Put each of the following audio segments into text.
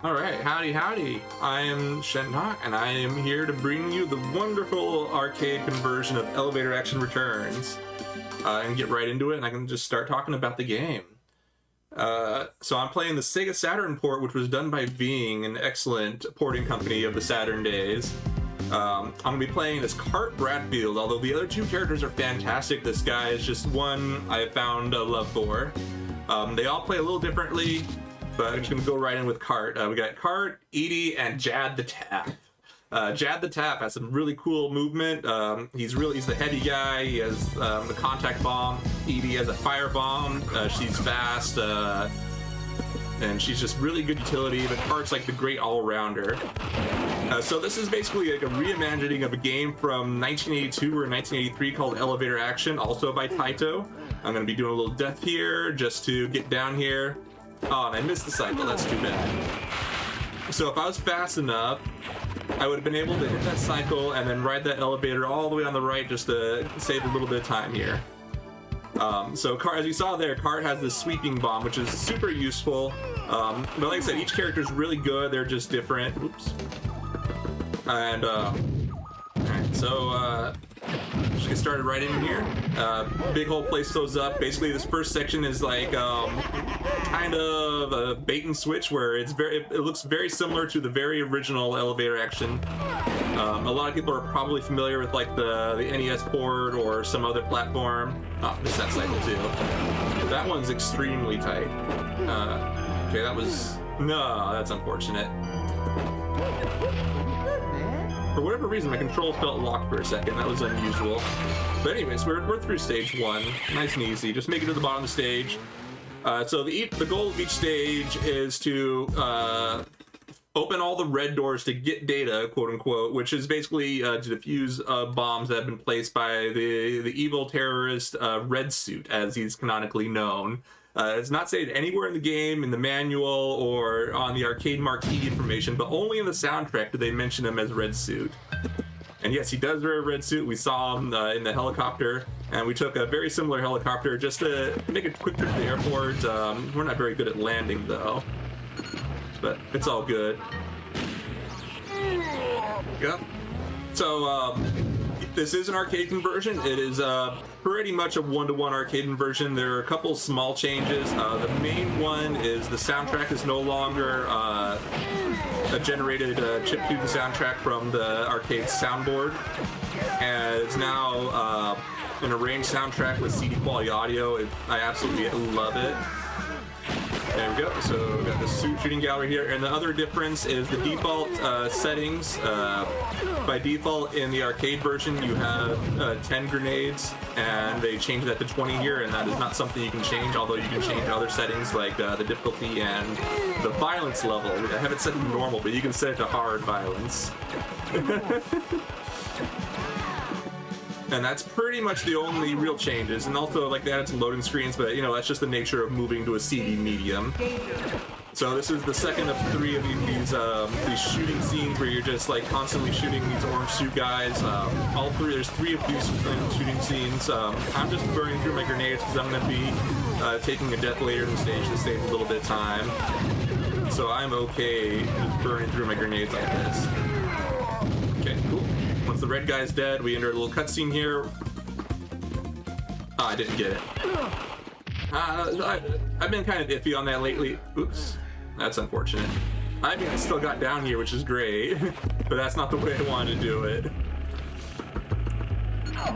Alright, howdy howdy. I am Shentok, and I am here to bring you the wonderful arcade conversion of Elevator Action Returns. And get right into it, and I can just start talking about the game. So I'm playing the Sega Saturn port, which was done by Being, an excellent porting company of the Saturn days. I'm going to be playing this Kart Bradfield, although the other two characters are fantastic. This guy is just one I have found a love for. They all play a little differently, but I'm just going to go right in with Kart. We got Kart, Edie, and Jad the Tap. Jad the Tap has some really cool movement. He's the heavy guy. He has the contact bomb. Edie has a fire bomb. She's fast, and she's just really good utility. But Kart's like the great all-rounder. So this is basically like a reimagining of a game from 1982 or 1983 called Elevator Action, also by Taito. I'm going to be doing a little death here just to get down here. Oh, and I missed the cycle. That's too bad. So if I was fast enough, I would have been able to hit that cycle and then ride that elevator all the way on the right just to save a little bit of time here. So Kart, as you saw there, Kart has this sweeping bomb, which is super useful. But like I said, each character is really good. They're just different. Oops. And alright, so just get started right in here. Big hole place those up. Basically, this first section is like kind of a bait and switch, where it looks very similar to the very original Elevator Action. A lot of people are probably familiar with like the NES port or some other platform. Oh, missed that cycle too. That one's extremely tight. Okay, that's unfortunate. For whatever reason, my controls felt locked for a second. That was unusual. But anyways, we're through stage one. Nice and easy. Just make it to the bottom of the stage. So the goal of each stage is to open all the red doors to get data, quote unquote, which is basically to defuse bombs that have been placed by the evil terrorist Red Suit, as he's canonically known. It's not stated anywhere in the game, in the manual, or on the arcade marquee information, but only in the soundtrack do they mention him as Red Suit. And yes, he does wear a red suit. We saw him in the helicopter, and we took a very similar helicopter just to make a quick trip to the airport. We're not very good at landing, though, but it's all good. Yep. So, this is an arcade conversion. It is pretty much a one-to-one arcade conversion. There are a couple small changes. The main one is the soundtrack is no longer a generated chip to the soundtrack from the arcade soundboard, and it's now an arranged soundtrack with CD quality audio. I absolutely love it. There we go. So we got the shooting gallery here, and the other difference is the default settings. By default, in the arcade version, you have 10 grenades, and they changed that to 20 here, and that is not something you can change, although you can change other settings like the difficulty and the violence level. I have it set to normal, but you can set it to hard violence. And that's pretty much the only real changes. And also, like, they added some loading screens, but, you know, that's just the nature of moving to a CD medium. So this is the second of three of these shooting scenes where you're just, like, constantly shooting these orange suit guys. There's three of these shooting scenes. I'm just burning through my grenades because I'm going to be taking a death later in the stage to save a little bit of time. So I'm okay just burning through my grenades like this. Okay, cool. Once the red guy's dead, we enter a little cutscene here. Oh, I didn't get it. I've been kind of iffy on that lately. Oops, that's unfortunate. I mean, I still got down here, which is great, but that's not the way I wanted to do it.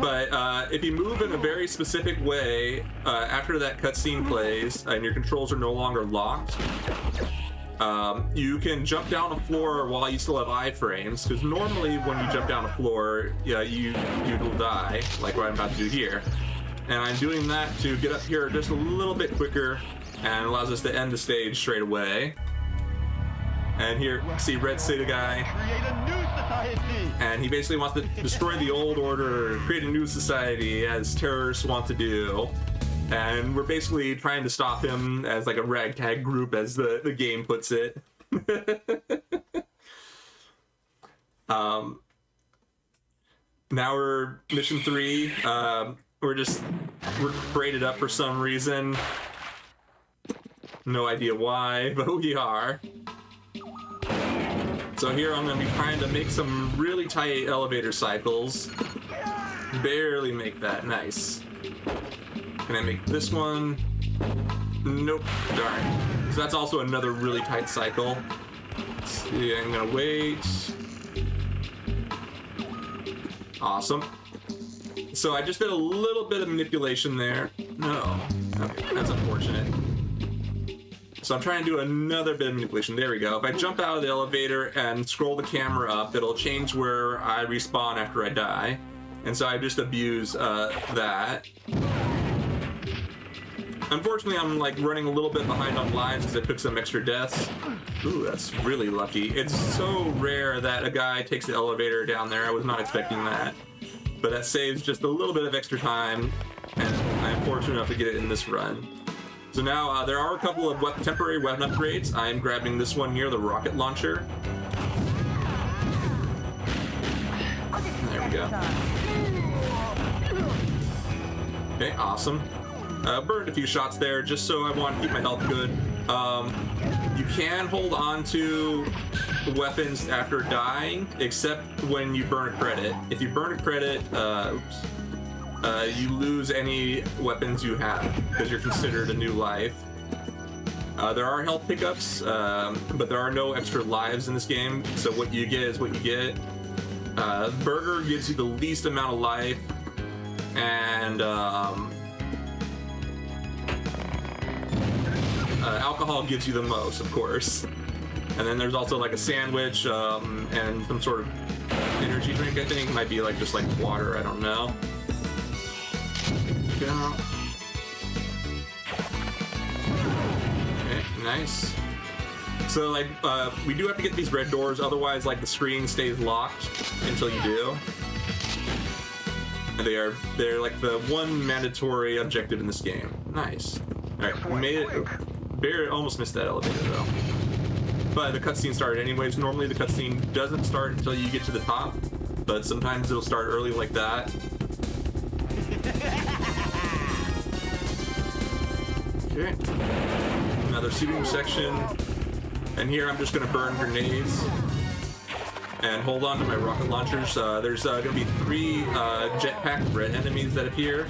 But if you move in a very specific way after that cutscene plays and your controls are no longer locked, you can jump down a floor while you still have iframes, because normally when you jump down a floor, you will die, like what I'm about to do here. And I'm doing that to get up here just a little bit quicker, and allows us to end the stage straight away. And here, see Red City guy, and he basically wants to destroy the old order, create a new society, as terrorists want to do. And we're basically trying to stop him as like a ragtag group, as the game puts it. Now we're mission 3. We're braided up for some reason. No idea why, but we are. So here I'm going to be trying to make some really tight elevator cycles. Barely make that. Nice. Can I make this one? Nope. Darn. So that's also another really tight cycle. Let's see, I'm going to wait. Awesome. So I just did a little bit of manipulation there. No. Okay, that's unfortunate. So I'm trying to do another bit of manipulation. There we go. If I jump out of the elevator and scroll the camera up, it'll change where I respawn after I die. And so I just abuse that. Unfortunately, I'm like running a little bit behind on lives because I took some extra deaths. Ooh, that's really lucky. It's so rare that a guy takes the elevator down there. I was not expecting that. But that saves just a little bit of extra time, and I'm fortunate enough to get it in this run. So now there are a couple of temporary weapon upgrades. I'm grabbing this one here, the rocket launcher. There we go. Okay, awesome. Burned a few shots there just so I want to keep my health good. You can hold on to weapons after dying, except when you burn a credit. If you burn a credit, you lose any weapons you have because you're considered a new life. There are health pickups, but there are no extra lives in this game, so what you get is what you get. Burger gives you the least amount of life, and alcohol gives you the most, of course. And then there's also like a sandwich and some sort of energy drink, I think. It might be like just like water, I don't know. Yeah. Okay, nice. So like we do have to get these red doors, otherwise like the screen stays locked until you do. And they're like the one mandatory objective in this game. Nice. Alright, we made it. Barely almost missed that elevator though. But the cutscene started anyways. Normally the cutscene doesn't start until you get to the top, but sometimes it'll start early like that. Okay. Another shooting section. And here I'm just going to burn grenades and hold on to my rocket launchers. There's going to be 3 jetpack red enemies that appear.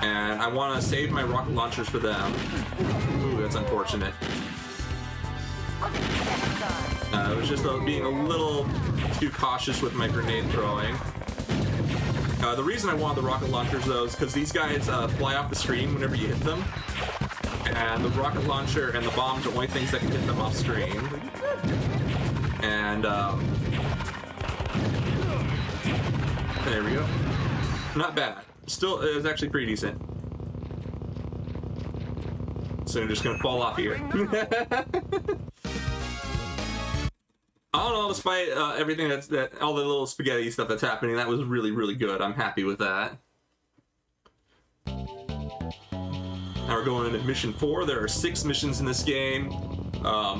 And I want to save my rocket launchers for them. Ooh, that's unfortunate. It was just being a little too cautious with my grenade throwing. The reason I want the rocket launchers though is because these guys fly off the screen whenever you hit them. And the rocket launcher and the bombs are the only things that can hit them off screen. And there we go. Not bad. Still, it was actually pretty decent. So I'm just gonna fall off here. All in all, despite everything all the little spaghetti stuff that's happening, that was really, really good. I'm happy with that. Now we're going into mission 4. There are 6 missions in this game.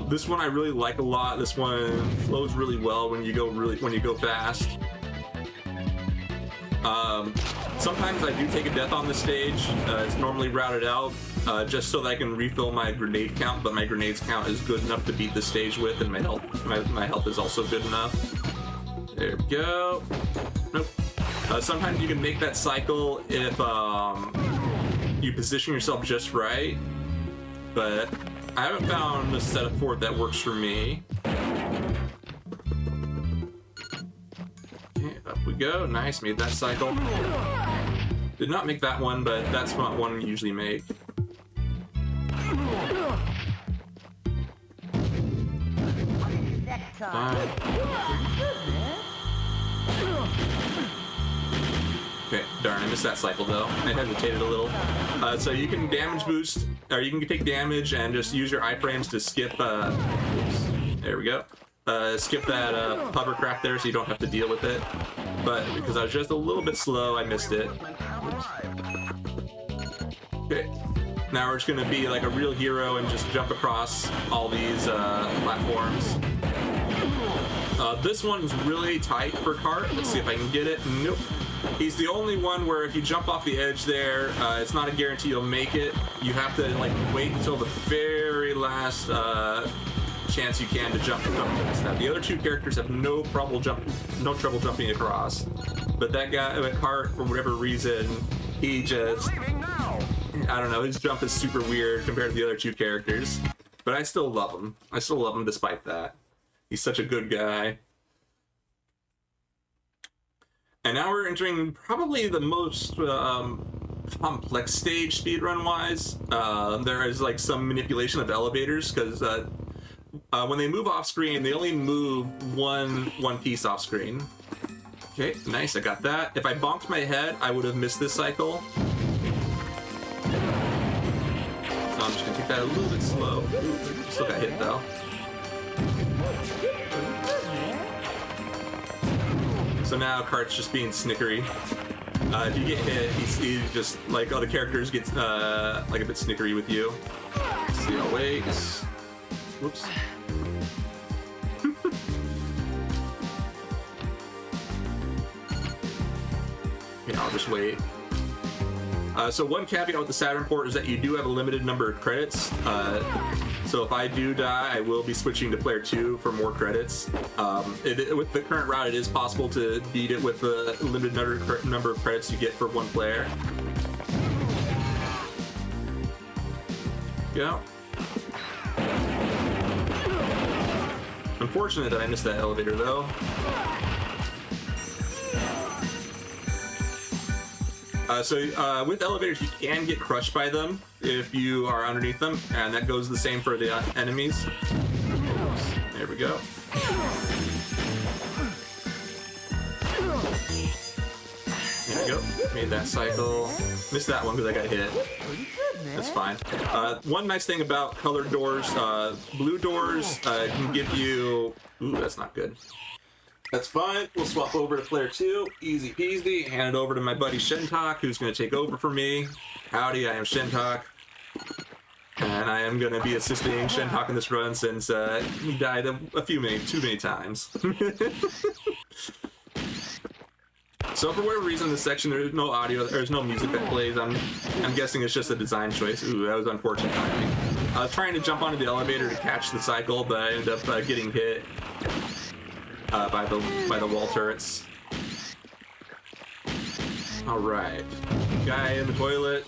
This one I really like a lot. This one flows really well when you go fast. Sometimes I do take a death on this stage. It's normally routed out just so that I can refill my grenade count, but my grenades count is good enough to beat the stage with, and my health is also good enough. There we go. Nope. Sometimes you can make that cycle if you position yourself just right, but I haven't found a setup for it that works for me. Okay, up we go. Nice, made that cycle. Did not make that one, but that's not one we usually make. Okay, darn, I missed that cycle though. I hesitated a little. So you can damage boost, or you can take damage and just use your iframes to skip, oops, there we go. Skip that hovercraft there so you don't have to deal with it. But because I was just a little bit slow, I missed it. Oops. Okay, now we're just gonna be like a real hero and just jump across all these platforms. This one's really tight for kart. Let's see if I can get it. Nope. He's the only one where if you jump off the edge there, it's not a guarantee you'll make it. You have to like wait until the very last chance you can to jump past that. The other two characters have no trouble jumping across, but that guy, that kart, for whatever reason, he just, I don't know, his jump is super weird compared to the other two characters. But I still love him. I still love him despite that. He's such a good guy. And now we're entering probably the most complex stage speedrun-wise. There is like some manipulation of elevators because when they move off screen, they only move one piece off screen. Okay, nice, I got that. If I bonked my head, I would have missed this cycle. So I'm just gonna take that a little bit slow. Ooh, still got hit though. So now kart's just being snickery. If you get hit, he's just like other characters get like a bit snickery with you. See, I'll wait. Whoops. Yeah, I'll just wait. So one caveat with the Saturn port is that you do have a limited number of credits. So if I do die, I will be switching to player 2 for more credits. With the current route, it is possible to beat it with the limited number of credits you get for one player. Yeah. Unfortunate that I missed that elevator though. With elevators, you can get crushed by them if you are underneath them, and that goes the same for the enemies. Oops, there we go. There we go. Made that cycle. Missed that one because I got hit. That's fine. One nice thing about colored doors, blue doors can give you... Ooh, that's not good. That's fine. We'll swap over to player 2. Easy peasy. Hand it over to my buddy Shentok, who's going to take over for me. Howdy, I am Shentok. And I am going to be assisting Shentok in this run since he died too many times. So for whatever reason in this section there's no audio, there's no music that plays. I'm guessing it's just a design choice. Ooh, that was unfortunate timing. I was trying to jump onto the elevator to catch the cycle, but I ended up getting hit. By the wall turrets. All right, guy in the toilet.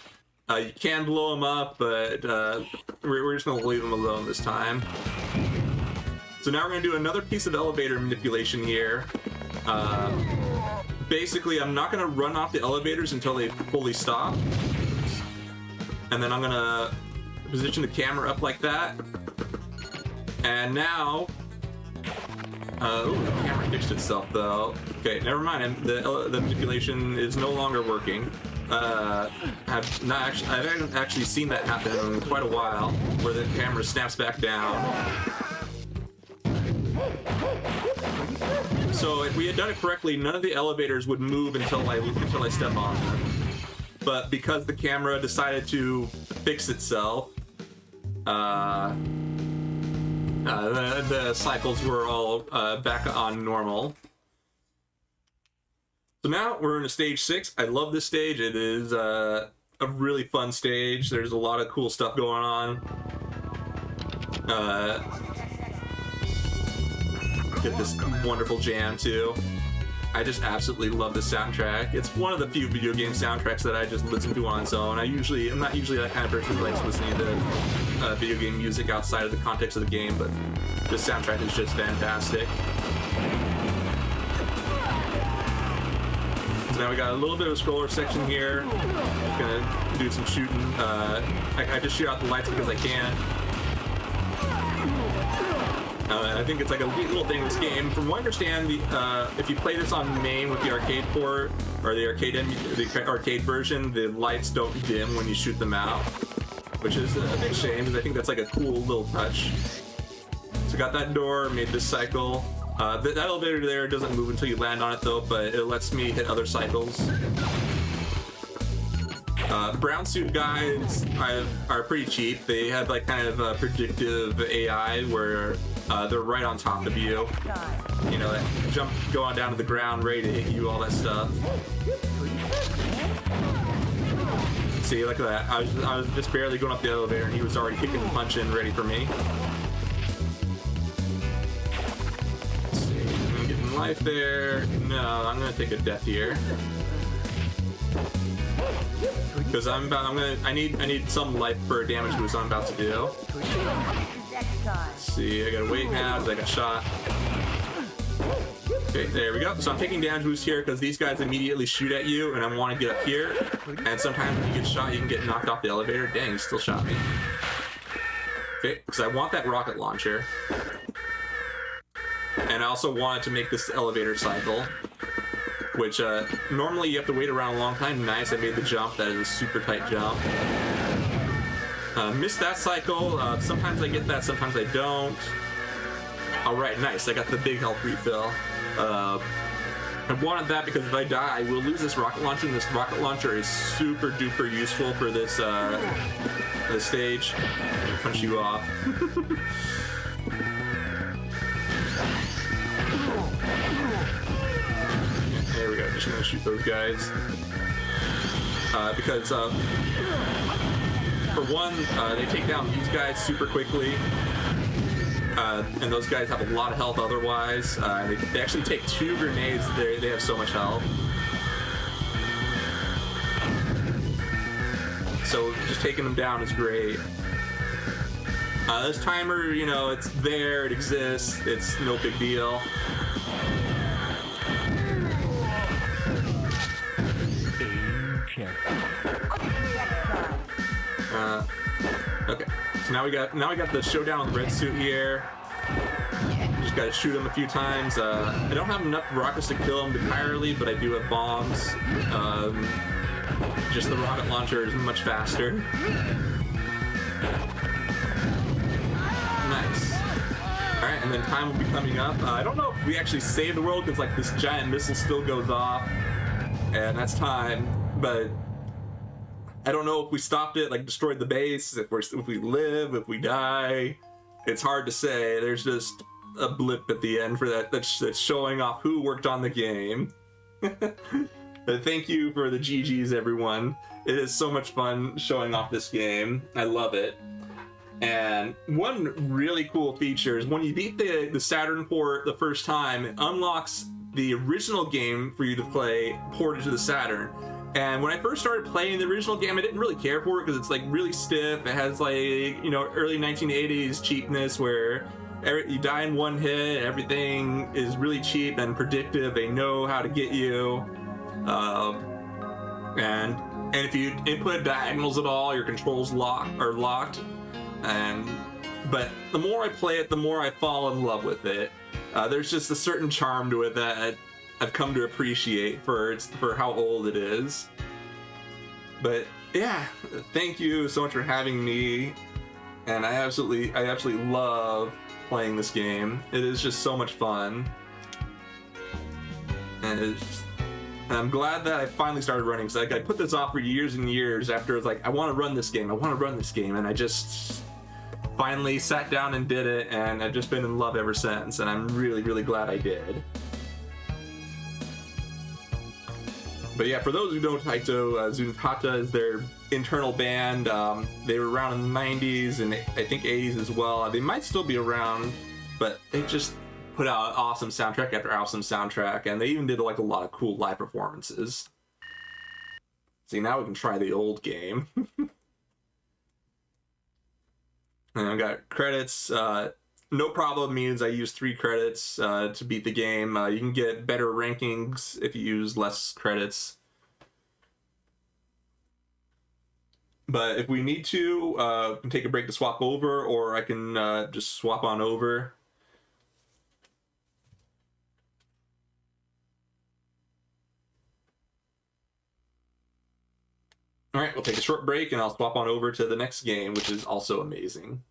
You can blow him up, but we're just gonna leave him alone this time. So now we're gonna do another piece of elevator manipulation here. Basically, I'm not gonna run off the elevators until they fully stop, and then I'm gonna position the camera up like that. And now. Ooh, the camera fixed itself though. Okay, never mind. The manipulation is no longer working. I haven't actually seen that happen in quite a while, where the camera snaps back down. So if we had done it correctly, none of the elevators would move until I step on them. But because the camera decided to fix itself, the cycles were all back on normal. So now we're in a stage 6. I love this stage. It is a really fun stage. There's a lot of cool stuff going on. Get this wonderful jam too. I just absolutely love this soundtrack. It's one of the few video game soundtracks that I just listen to on its own. I'm not usually that kind of person who likes listening to video game music outside of the context of the game, but this soundtrack is just fantastic. So now we got a little bit of a scroller section here. Gonna do some shooting. I just shoot out the lights because I can. I think it's like a neat little thing in this game. From what I understand, if you play this on main with the arcade port or the arcade version, the lights don't dim when you shoot them out, which is a big shame because I think that's like a cool little touch. So got that door, made this cycle. That elevator there doesn't move until you land on it though, but it lets me hit other cycles. The brown suit guys are pretty cheap. They have like kind of a predictive AI where they're right on top of you. You know, jump, go on down to the ground, ready to hit you, all that stuff. See, look at that. I was just barely going up the elevator and he was already kicking and punching, ready for me. life there. No, I'm gonna take a death here. Because I need some life for damage boost I'm about to do. Let's see, I gotta wait now because I got shot. Okay, there we go. So I'm taking damage boost here because these guys immediately shoot at you, and I want to get up here. And sometimes when you get shot, you can get knocked off the elevator. Dang, he still shot me. Okay, because I want that rocket launcher. And I also wanted to make this elevator cycle, which normally you have to wait around a long time. Nice, I made the jump. That is a super tight jump. Missed that cycle. Sometimes I get that, sometimes I don't. Alright, nice. I got the big health refill. I wanted that because if I die, I will lose this rocket launcher, and this rocket launcher is super duper useful for this stage. Punch you off. There we go. Just gonna shoot those guys because for one, they take down these guys super quickly. And those guys have a lot of health otherwise. They actually take 2 grenades. They have so much health. So just taking them down is great. This timer, you know, it's there, it exists, it's no big deal. Okay, so now we got the showdown on the red suit here. Just gotta shoot him a few times. I don't have enough rockets to kill him entirely, but I do have bombs. Just the rocket launcher is much faster. Nice. Alright, and then time will be coming up. I don't know if we actually save the world because like this giant missile still goes off. And that's time, but I don't know if we stopped it, like destroyed the base, if we live, if we die. It's hard to say. There's just a blip at the end for that's showing off who worked on the game. But thank you for the GGs, everyone. It is so much fun showing off this game. I love it. And one really cool feature is when you beat the Saturn port the first time, it unlocks the original game for you to play ported to the Saturn. And when I first started playing the original game, I didn't really care for it because it's like really stiff. It has like, you know, early 1980s cheapness where you die in one hit, everything is really cheap and predictive. They know how to get you. And if you input diagonals at all, your controls are locked. But the more I play it, the more I fall in love with it. There's just a certain charm to it that I've come to appreciate for how old it is. But yeah, thank you so much for having me. And I absolutely love playing this game. It is just so much fun. And I'm glad that I finally started running. So like I put this off for years and years after I was like, I want to run this game. And I just finally sat down and did it, and I've just been in love ever since, and I'm really, really glad I did. But yeah, for those who don't, Taito, Zuntata is their internal band. They were around in the 90s and I think 80s as well. They might still be around, but they just put out awesome soundtrack after awesome soundtrack, and they even did like a lot of cool live performances. See, now we can try the old game. And I've got credits. No problem means I use 3 credits to beat the game. You can get better rankings if you use less credits. But if we need to, we can take a break to swap over, or I can just swap on over. All right, we'll take a short break and I'll swap on over to the next game, which is also amazing.